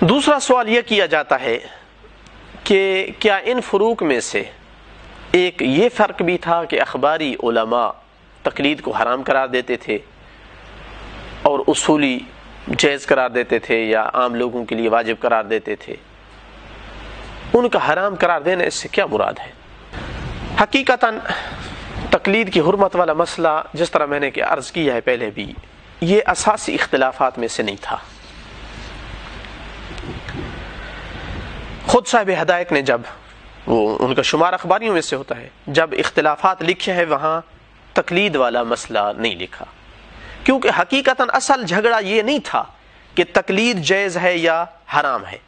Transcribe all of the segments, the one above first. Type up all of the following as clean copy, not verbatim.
دوسرا سوال یہ کیا جاتا ہے کہ کیا ان فروق میں سے ایک یہ فرق بھی تھا کہ اخباری علماء تقلید کو حرام قرار دیتے تھے اور اصولی جائز قرار دیتے تھے یا عام لوگوں کے لیے واجب قرار دیتے تھے؟ ان کا حرام قرار دینا اس سے کیا مراد ہے؟ حقیقتاً تقلید کی حرمت والا مسئلہ، جس طرح میں نے عرض کیا ہے پہلے بھی، یہ اساسی اختلافات میں سے نہیں تھا۔ خود صاحب ہدایت نے جب ان کا شمار اخباریوں میں سے ہوتا ہے، جب اختلافات لکھے ہیں وہاں تقلید والا مسئلہ نہیں لکھا، کیونکہ حقیقتاً اصل جھگڑا یہ نہیں تھا کہ تقلید جائز ہے یا حرام ہے۔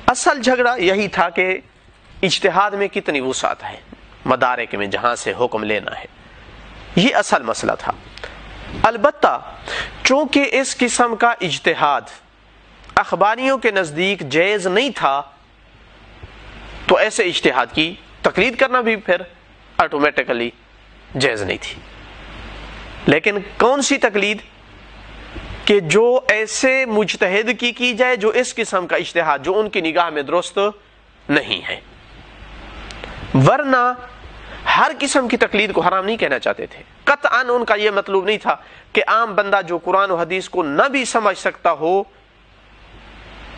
اصل جھگڑا یہی تھا کہ اجتہاد میں کتنی وسعت ہے، مدارک میں جہاں سے حکم لینا ہے، یہ اصل مسئلہ تھا۔ البتہ چونکہ اس قسم کا اجتہاد اخباریوں کے نزدیک جائز نہیں تھا، تو ایسے اجتہاد کی تقلید کرنا بھی پھر آٹومیٹکلی جائز نہیں تھی۔ لیکن کون سی تقلید؟ کہ جو ایسے مجتہد کی جائے جو اس قسم کا اجتہاد جو ان کی نگاہ میں درست نہیں ہے، ورنہ ہر قسم کی تقلید کو حرام نہیں کہنا چاہتے تھے۔ قطعاً ان کا یہ مطلب نہیں تھا کہ عام بندہ جو قرآن و حدیث کو نہ بھی سمجھ سکتا ہو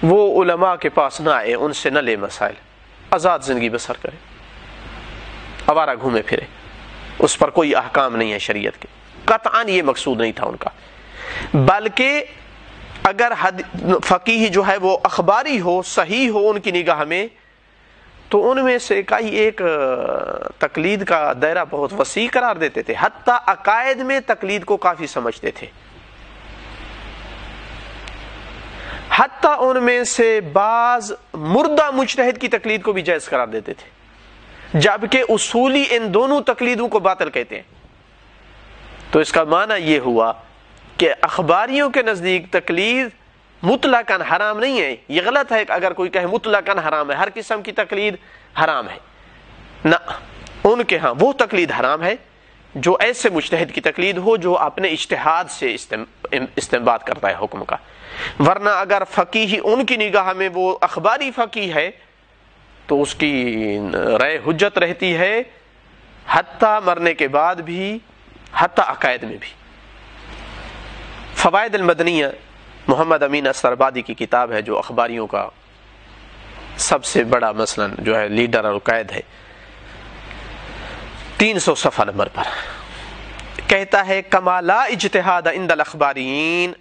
وہ علماء کے پاس نہ آئے، ان سے نہ لے مسائل، آزاد زندگی بسر کرے، آوارہ گھومے پھرے، اس پر کوئی احکام نہیں ہے شریعت کے۔ قطعاً یہ مقصود نہیں تھا ان کا، بلکہ اگر فقیہ جو ہے وہ اخباری ہو، صحیح ہو ان کی نگاہ میں، تو ان میں سے کئی ایک تقلید کا دائرہ بہت وسیع قرار دیتے تھے، حتیٰ عقائد میں تقلید کو کافی سمجھتے تھے۔ حتیٰ ان میں سے بعض مردہ مجتہد کی تقلید کو بھی جائز قرار دیتے تھے، جبکہ اصولی ان دونوں تقلیدوں کو باطل کہتے ہیں۔ تو اس کا معنی یہ ہوا کہ اخباریوں کے نزدیک تقلید مطلقاً حرام نہیں ہے۔ یہ غلط ہے اگر کوئی کہے مطلقاً حرام ہے، ہر قسم کی تقلید حرام ہے، نہ، ان کے ہاں وہ تقلید حرام ہے جو ایسے مجتہد کی تقلید ہو جو اپنے اجتہاد سے استنباط کرتا ہے حکم کا۔ ورنہ اگر فقیہ ان کی نگاہ میں وہ اخباری فقیہ ہے تو اس کی رائے حجت رہتی ہے، حتیٰ مرنے کے بعد بھی، حتیٰ عقائد میں بھی۔ فوائد المدنیہ محمد امین اسرآبادی کی کتاب ہے جو اخباریوں کا سب سے بڑا مثلا جو ہے لیڈر اور قائد ہے، 300 صفحہ نمبر پر کہتا ہے کما لا اجتہاد عند الاخبارین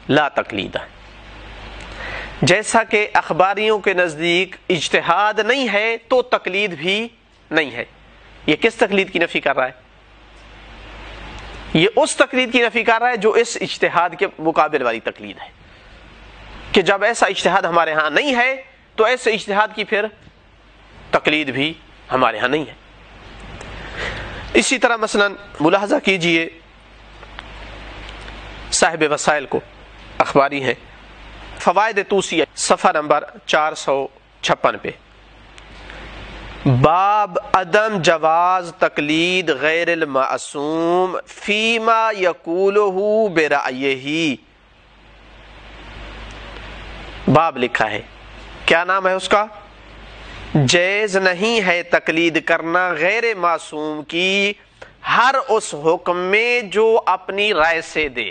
لا تقلید، جیسا کہ اخباریوں کے نزدیک اجتہاد نہیں ہے تو تقلید بھی نہیں ہے۔ یہ کس تقلید کی نفی کر رہا ہے؟ یہ اس تقلید کی نفی کر رہا ہے جو اس اجتہاد کے مقابل والی تقلید ہے، کہ جب ایسا اجتہاد ہمارے ہاں نہیں ہے تو ایسے اجتہاد کی پھر تقلید بھی ہمارے ہاں نہیں ہے۔ اسی طرح مثلا ملاحظہ کیجئے صاحب وسائل کو، اخباری ہیں، فوائد توسیہ صفحہ نمبر 456 پہ، باب عدم جواز تقلید غیر المعصوم فیما یقولہ برأیہ، باب لکھا ہے، کیا نام ہے اس کا؟ جائز نہیں ہے تقلید کرنا غیر معصوم کی ہر اس حکم میں جو اپنی رائے سے دے۔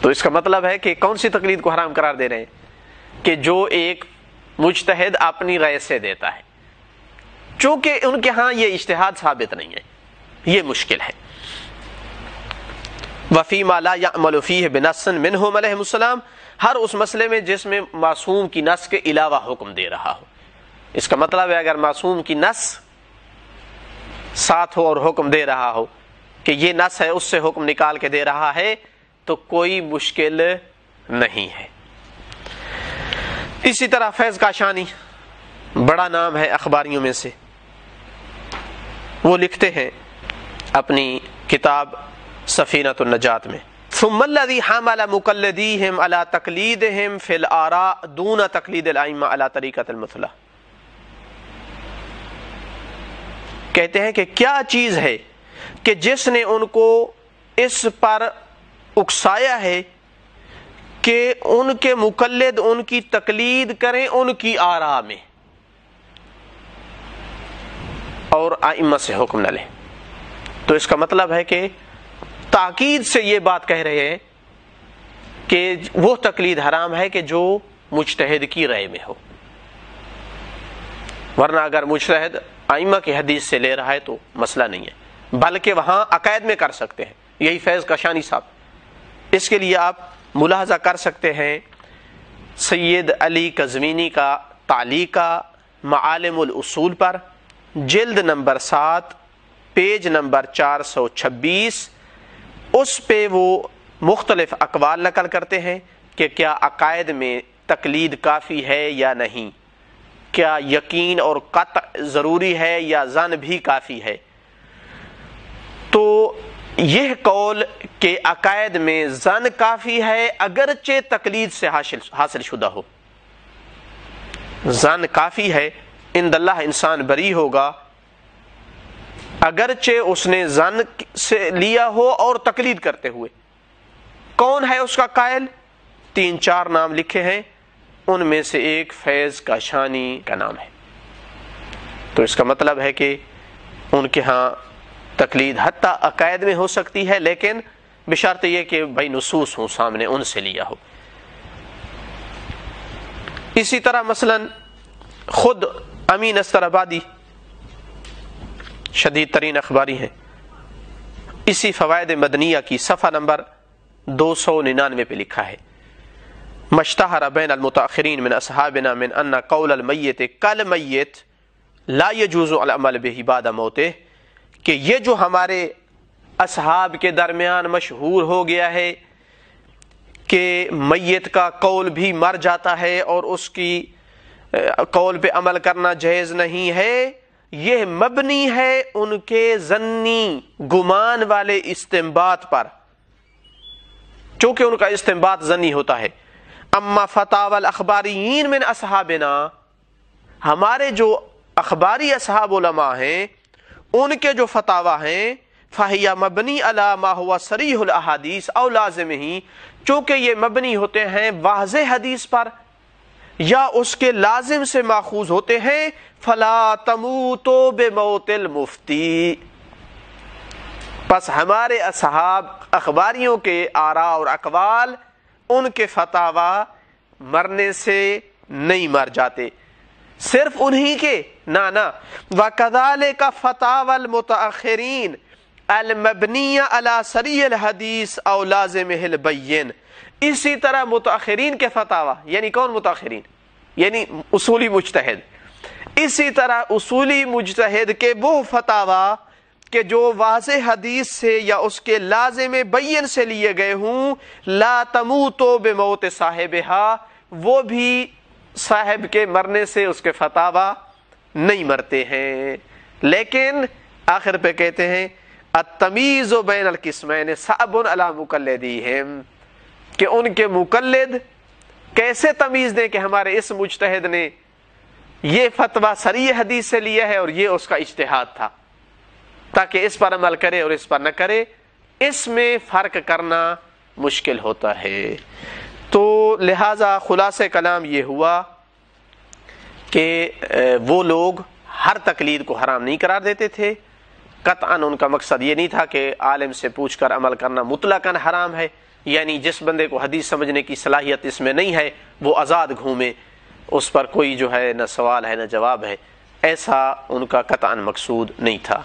تو اس کا مطلب ہے کہ کون سی تقلید کو حرام قرار دے رہے ہیں؟ کہ جو ایک مجتہد اپنی رائے سے دیتا ہے، چونکہ ان کے ہاں یہ اجتہاد ثابت نہیں ہے، یہ مشکل ہے۔ وفیما لا یعمل فیہ بنص منہم علیہم السلام، ہر اس مسئلے میں جس میں معصوم کی نص کے علاوہ حکم دے رہا ہو۔ اس کا مطلب ہے اگر معصوم کی نص ساتھ ہو اور حکم دے رہا ہو کہ یہ نص ہے، اس سے حکم نکال کے دے رہا ہے تو کوئی مشکل نہیں ہے۔ اسی طرح فیض کاشانی بڑا نام ہے اخباریوں میں سے، وہ لکھتے ہیں اپنی کتاب سفینۃ النجات میں، ثم الذی حمل مقلدیہم علی تقلیدہم فی الآراء دون تقلید الائمہ علی طریقۃ المثلی، کہتے ہیں کہ کیا چیز ہے کہ جس نے ان کو اس پر اکسایا ہے کہ ان کے مقلد ان کی تقلید کریں ان کی آراء میں اور ائمہ سے حکم نہ لیں. تو اس کا مطلب ہے کہ تاکید سے یہ بات کہہ رہے ہیں کہ وہ تقلید حرام ہے کہ جو مجتہد کی رائے میں ہو، ورنہ اگر مجتہد ائمہ کی حدیث سے لے رہا ہے تو مسئلہ نہیں ہے، بلکہ وہاں عقائد میں کر سکتے ہیں. یہی فیض کاشانی صاحب، اس کے لیے آپ ملاحظہ کر سکتے ہیں سید علی قزوینی کا تعلیقہ معالم الاصول پر، جلد نمبر 7 پیج نمبر 426. اس پہ وہ مختلف اقوال نقل کرتے ہیں کہ کیا عقائد میں تقلید کافی ہے یا نہیں، کیا یقین اور قطع ضروری ہے یا ظن بھی کافی ہے. تو یہ قول کہ عقائد میں ظن کافی ہے اگرچہ تقلید سے حاصل شدہ ہو، ظن کافی ہے، عند اللہ انسان بری ہوگا اگرچہ اس نے ظن سے لیا ہو اور تقلید کرتے ہوئے. کون ہے اس کا قائل؟ 3-4 نام لکھے ہیں، ان میں سے ایک فیض کاشانی کا نام ہے. تو اس کا مطلب ہے کہ ان کے ہاں تقلید حتیٰ عقائد میں ہو سکتی ہے، لیکن بشرط یہ کہ بھائی نصوص ہوں سامنے، ان سے لیا ہو. اسی طرح مثلا خود امین استرابادی شدید ترین اخباری ہیں، اسی فوائد مدنیہ کی صفحہ نمبر 299 پہ لکھا ہے مشتہر بین المتاخرین من اصحابنا من ان قول المیت کالمیت لا يجوز العمل به بعد موته، کہ یہ جو ہمارے اصحاب کے درمیان مشہور ہو گیا ہے کہ میت کا قول بھی مر جاتا ہے اور اس کی قول پہ عمل کرنا جائز نہیں ہے، یہ مبنی ہے ان کے ظنی گمان والے استنباط پر، چونکہ ان کا استنباط ظنی ہوتا ہے. اما فتاوی الاخباریین من اصحابنا، ہمارے جو اخباری اصحاب علماء ہیں ان کے جو فتاوی ہیں فہیا مبنی علی ما ہوا صریح الاحادیث او لازمہ، چونکہ یہ مبنی ہوتے ہیں واضح حدیث پر یا اس کے لازم سے ماخوذ ہوتے ہیں. فلا تموتوا بموت المفتی، پس ہمارے اصحاب اخباریوں کے آراء اور اقوال ان کے فتاوی مرنے سے نہیں مر جاتے، صرف انہی کے نہ. وَكَذَلِكَ فَتَاوَى الْمُتَأَخِّرِينَ الْمَبْنِيَّةُ عَلَى صَرِيحِ الْحَدِيثِ أَوْ لَازِمِهِ الْبَيِّنِ، اسی طرح متأخرین کے فتاوی، یعنی کون متأخرین؟ یعنی اصولی مجتہد. اسی طرح اصولی مجتہد کے وہ فتاوی کہ جو واضح حدیث سے یا اس کے لازم بین سے لیے گئے ہوں، لا تموتوا بموت صاحبہا، وہ بھی صاحب کے مرنے سے اس کے فتاوی نہیں مرتے ہیں. لیکن آخر پہ کہتے ہیں التمیز بین القسمین صعب علی مقلدیہم، کہ ان کے مقلد کیسے تمیز دیں کہ ہمارے اس مجتہد نے یہ فتویٰ صریح حدیث سے لیا ہے اور یہ اس کا اجتہاد تھا، تاکہ اس پر عمل کرے اور اس پر نہ کرے. اس میں فرق کرنا مشکل ہوتا ہے. تو لہذا خلاصہ کلام یہ ہوا کہ وہ لوگ ہر تقلید کو حرام نہیں قرار دیتے تھے. قطعاً ان کا مقصد یہ نہیں تھا کہ عالم سے پوچھ کر عمل کرنا مطلقاً حرام ہے، یعنی جس بندے کو حدیث سمجھنے کی صلاحیت اس میں نہیں ہے وہ آزاد گھومے، اس پر کوئی جو ہے نہ سوال ہے نہ جواب ہے، ایسا ان کا قطعاً مقصود نہیں تھا.